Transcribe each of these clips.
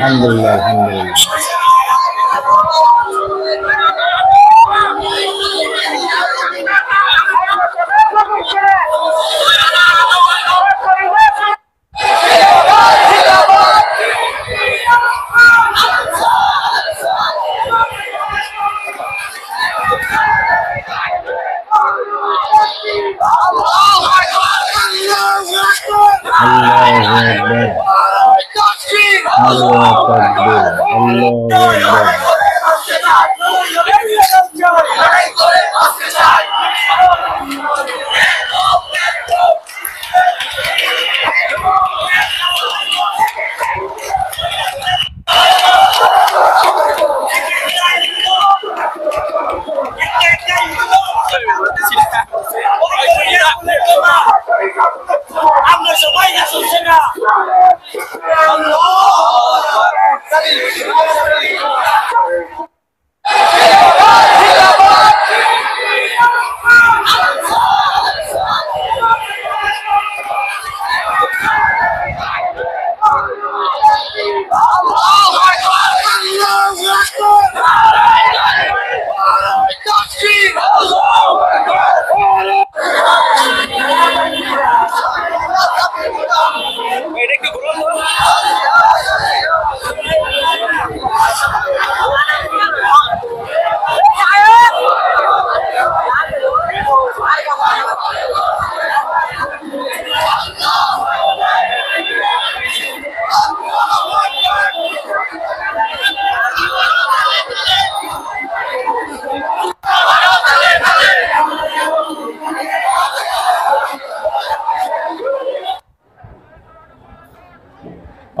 আলহামদুলিল্লাহ আলহামদুলিল্লাহ।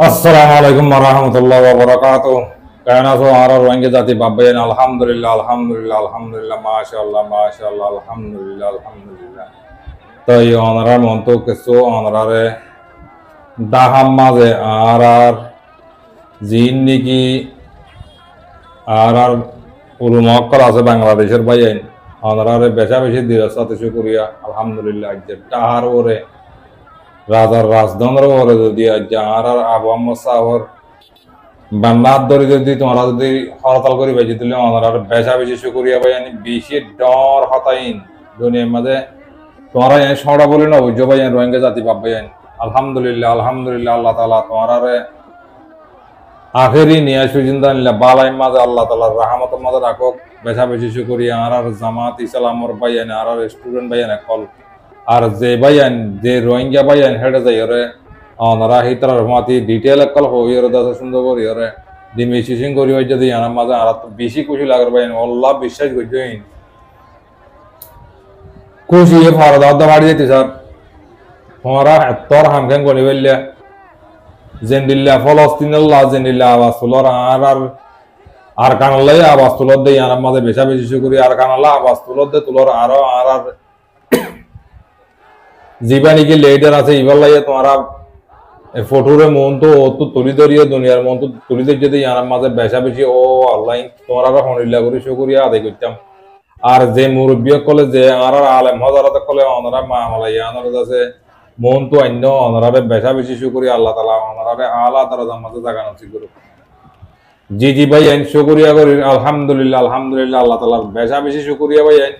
Assalamualaikum warahmatullahi wabarakatuh. Karena suara rohingya jati babayan alhamdulillah alhamdulillah alhamdulillah masyaallah masyaallah alhamdulillah alhamdulillah. তো এই অনারার মন্ত্র কিছু অনারারে দাহাম মাঝে আর জিন্দিগি আর উলুমক্কল আছে বাংলাদেশের বাইন অনারারে বেশা বেশি দিনের সাথে শুকরিয়া আলহামদুলিল্লাহ। যে টাহার ওরে রাজার রাজদণ্ডের ওরে যদি আর আবু আহমদ সাহর বান্নার ধরে যদি তোমরা যদি হরতাল করি বেশি দিলে অনারার বেশা বেশি শুকরিয়া ভাই বেশি ডর হতাইন দুনিয়ার মাঝে তোমরা সরা বলি না বুঝো ভাই রোহিঙ্গা জাতি পাব ভাই আলহামদুলিল্লাহ আলহামদুলিল্লাহ। আল্লাহ তাআলা তোমারে আখেরি নিয়ে সুজিন্দা নিলা বালাই মাঝে আল্লাহ তাআলার রহমতের মাঝে রাখো। বেশা বেশি শুকরিয়া আর জামাত ইসলামর ভাইয়ান আর স্টুডেন্ট ভাইয়ান কল আর যে ভাইয়ান যে রোহিঙ্গা ভাইয়ান হেডে যাই ওরে অনারা হিতরার মাতি ডিটেল কল হই ওরে দাস সুন্দর করি ওরে ডিমিশিং করি হই যদি আনার মাঝে আর তো বেশি খুশি লাগার ভাইয়ান আল্লাহ বিশ্বাস করছেন খুশি এ ফারদাদ বাড়ি যেতে স্যার তোমরা তোর হামখান গনি বললে জেন্দিল্লা ফলস্তিনাল্লাহ জেন্দিল্লা আওয়াজ তুলর আর কানাল্লাই আওয়াজ তুলর দেই আনার মাঝে বেশা বেশি শুকরি আর কানাল্লাহ আওয়াজ তুলর দে তুলর আরো আর জীবানী কি লেডার আছে ইবার লাইয়া তোমরা ফটোরে মন তো তুলি ধরিয়ে দুনিয়ার মন তো তুলি ধর যদি আনার মাঝে বেশা বেশি ও আল্লাহ তোমরা হনিল্লা করি শুকরিয়া আদায় করতাম। আর যে মুরব্বী কলে যে আর আলেম হজরতে কলে ওনারা মা মালাইয়া আনার কাছে মন তো অন্য ওনারে বেশা বেশি শুকরিয়া আল্লাহ তাআলা ওনারে আলা দরজার মাঝে জায়গা নসিব করুক। জি জি ভাই আইন শুকরিয়া করি আলহামদুলিল্লাহ আলহামদুলিল্লাহ আল্লাহ তাআলার বেশা বেশি শুকরিয়া ভাই আইন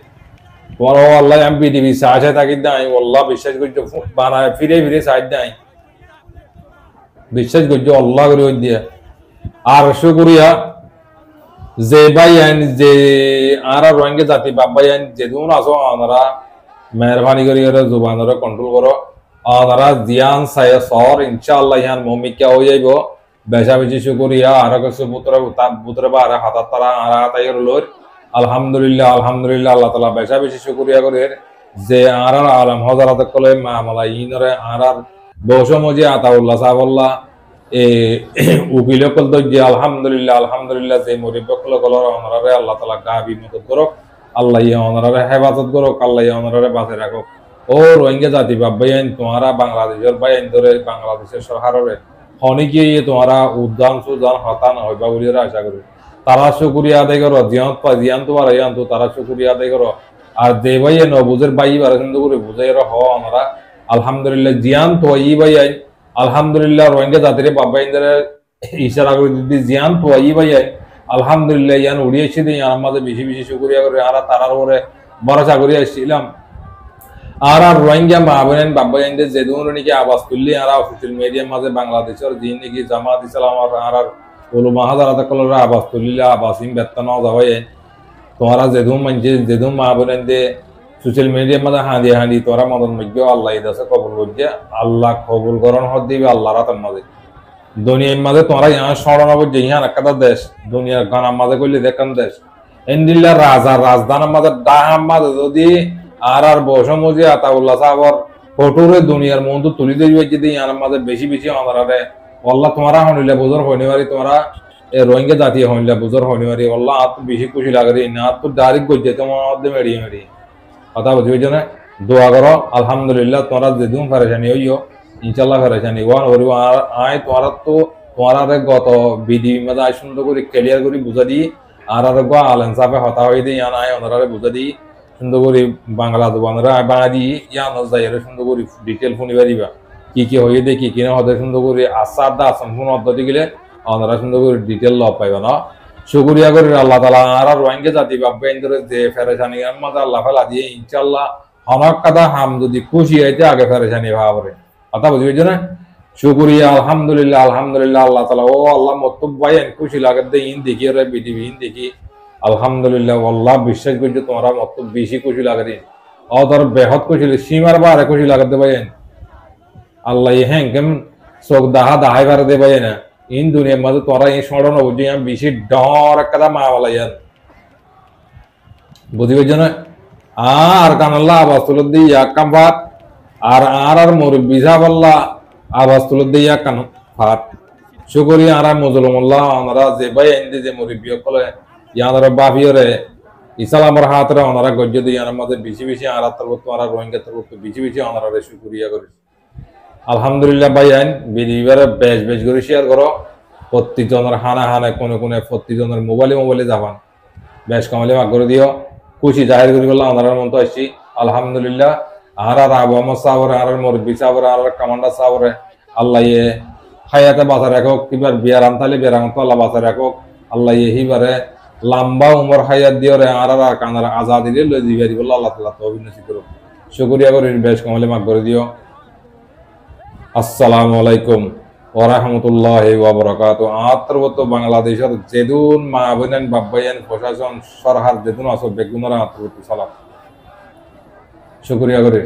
তোমার ও আল্লাহ আমি পৃথিবী সাহায্য থাকি নাই আল্লাহ বিশ্বাস করছো বানায় ফিরে ফিরে সাহায্য নাই বিশ্বাস করছো আল্লাহ করে দিয়ে আর শুকরিয়া যে ভাইয়ান যে আর রোহিঙ্গা জাতি বাপ ভাইয়ান যে দূর আছো ওনারা মেহরবানি করে জুবানরে কন্ট্রোল করো ওনারা জিয়ান সাই সর ইনশাআল্লাহ ইয়ান মুমিকা হয়ে যাইব বেশা বেশি শুকরিয়া আর কিছু পুত্র বা আর হাত তারা আর তাইর লোর আলহামদুলিল্লাহ আলহামদুলিল্লাহ আল্লাহ তাআলা বেশা বেশি শুকরিয়া করে যে আর আলম হযরত কলে মা মালাইনরে আর বৌসমজি আতাউল্লাহ সাহাবুল্লাহ এ উকিল কল দজ্জে আলহামদুলিল্লাহ আলহামদুলিল্লাহ যে মুরিব্বকল কলর ওনারে আল্লাহ তাআলা গাবি মদদ করুক আল্লাহ ইয়া ওনারে হেফাজত করুক আল্লাহ ইয়া ওনারে বাঁচে রাখুক। ও রোহিঙ্গা জাতি বাবাইন তোমরা বাংলাদেশের বাইন ধরে বাংলাদেশের শহরে হনিকে তোমরা উদ্যান সুদান হতান হইবা বলে আশা করি তারা শুকরিয়া আদায় করো জিয়ান তো আর ইয়ান তো তারা শুকরিয়া আদায় করো আর যে ভাইয়ে নবুজের বাই বার সুন্দর করে বুঝাই হ ওনারা আলহামদুলিল্লাহ জিয়ান তো ই ভাই আইন আলহামদুলিল্লাহ রোহিঙ্গা জাতিরে বাবাইন ধরে ইশারা করে যদি জিয়ান তো আই ভাই আলহামদুলিল্লাহ ইয়ান উড়িয়েছি দিয়ে ইয়ার মাঝে বেশি বেশি শুকরিয়া করে আর তারার উপরে ভরসা করে আসছিলাম আর রোহিঙ্গা মা বোনেন বাবা বোনদের যে ধরনের নাকি আওয়াজ তুললি আর সোশ্যাল মিডিয়ার মাঝে বাংলাদেশের যে নাকি জামাত ইসলাম আর ওলো মাহাজারাত কলরা আওয়াজ তুলিলা আওয়াজিং বেতন যাওয়ায় তোমরা যেদুম মানছে যেদুম মা বোনদের সোশ্যাল মিডিয়ার মাঝে হাঁদি হাঁদি তোরা মদন মধ্য আল্লাহ ইদাসে কবুল করছে আল্লাহ কবুল করণ হদ দিবে আল্লাহ রাতের মাঝে দুনিয়ার মাঝে তোমরা ইহা স্মরণ হবো যে ইহান একটা দেশ দুনিয়ার গানার মাঝে করলে দেখান দেশ এন্ডিল্লা রাজা রাজধানের মাঝে ডাহার মাঝে যদি আর বসমুজি আতাউল্লাহ সাহাবর ফটোরে দুনিয়ার মধ্যে তুলি দিয়ে যদি ইয়ার মাঝে বেশি বেশি আমারে আল্লাহ তোমরা হনিলে বুজুর হইনিবারি তোমরা এ রোহিঙ্গা জাতীয় হইলে বুজুর হইনিবারি আল্লাহ আত বেশি খুশি লাগে না তো ডাইরেক্ট গজ্জে তোমার মধ্যে মেড়িয়ে মেড়িয়ে কথা বুঝবি না দোয়া করো আলহামদুলিল্লাহ তোমরা যেদিন ফেরেশানি হইও ইনশাল্লাহ ফেরেশানি ওয়ান হরিব আর আয় তোমরা তো তোমরা গত বিধি মাঝে আয় সুন্দর করে ক্লিয়ার করে বুঝা দিই আর গো আলেন সাফে হতা হয়ে দিই ইয়ান আয় ওনারা বুঝা দিই সুন্দর করে বাংলা জবানরা বাঙা দিই ইয়ান যাই সুন্দর করে ডিটেল শুনিবা দিবা কি হয়ে দেয় কি না হতে সুন্দর করে আসার দা সম্পূর্ণ পদ্ধতি গেলে ওনারা সুন্দর করে ডিটেল লব পাইবা না শুকরিয়া করে আল্লাহ তালা আর রোহিঙ্গা জাতি বাব্বা যে ফেরেশানি মাঝে আল্লাহ ফেলা দিয়ে ইনশাল্লাহ হনক কাদা হাম যদি খুশি হইতে আগে ফেরেশানি ভাবরে কথা বুঝবি না শুকরিয়া আলহামদুলিল্লাহ আলহামদুলিল্লাহ আল্লাহ তালা ও আল্লাহ মক্তব ভাইয়েন খুশি লাগে দে ইন দেখি রে বিটিভি ইন দেখি আলহামদুলিল্লাহ আল্লাহ বিশ্বাস করছে তোমরা মক্তব বেশি খুশি লাগে ও তোর বেহত খুশি সীমার বারে খুশি লাগাতে ভাইয়েন আল্লাহ হ্যাঁ কেমন চোখ দাহা দাহাই বারে দে ভাইয়েন ইন দুনিয়ার মাঝে তোরা এই স্মরণ বুঝি বেশি ডর একটা মা বলা ইয়ান বুঝিবে না আর কানাল্লাহ আবাস তুলে দিই এক কাম ফাট আর মুরব্বী সাহেব আল্লাহ আবাস তুলে দিই এক কান ফাট শুকরি আর মজলুমুল্লাহ আমরা যে ভাই এনে যে মুরব্বী কলে ইয়ানারা বাফিয়রে ইসলামর হাতরে ওনারা গজ্জ দিয়ে ইয়ার মাঝে বেশি বেশি আর তোমরা রোহিঙ্গা তো বেশি বেশি ওনারা শুকরিয়া করি আলহামদুলিল্লাহ ভাই আইন বিদিবারে বেশ বেশ করে শেয়ার করো প্রত্যেকজনের হানা হানা কোনে কোনে প্রত্যেকজনের মোবাইলে যাবান বেশ কামালে ভাগ করে দিও খুশি জাহির করি বললাম ওনার মতো আসছি আলহামদুলিল্লাহ আর আবু আহমদ সাহরে আর মুরব্বী সাহরে আর কমান্ডার সাহরে আল্লাহ ইয়ে হায়াতে বাঁচা রাখক কিবার বিয়ার আনতালে বিয়ার আল্লাহ বাঁচা রাখক আল্লাহ হিবারে লম্বা উমর হায়াত দিয়ে আর কানার আজাদি দিয়ে লই দিবারি বললো আল্লাহ তাআলা তৌফিক নসিব করুক শুকরিয়া করি বেশ কামালে ভাগ করে দিও আসসালামু আলাইকুম ওয়া রাহমাতুল্লাহি ওয়া বারাকাতুহু আত্রবত বাংলাদেশের যেদুন মা বোনেন বাব্বাইন প্রশাসন সরকার যেদুন আছে বেগুনরা আত্রবত সালাম শুকরিয়া করি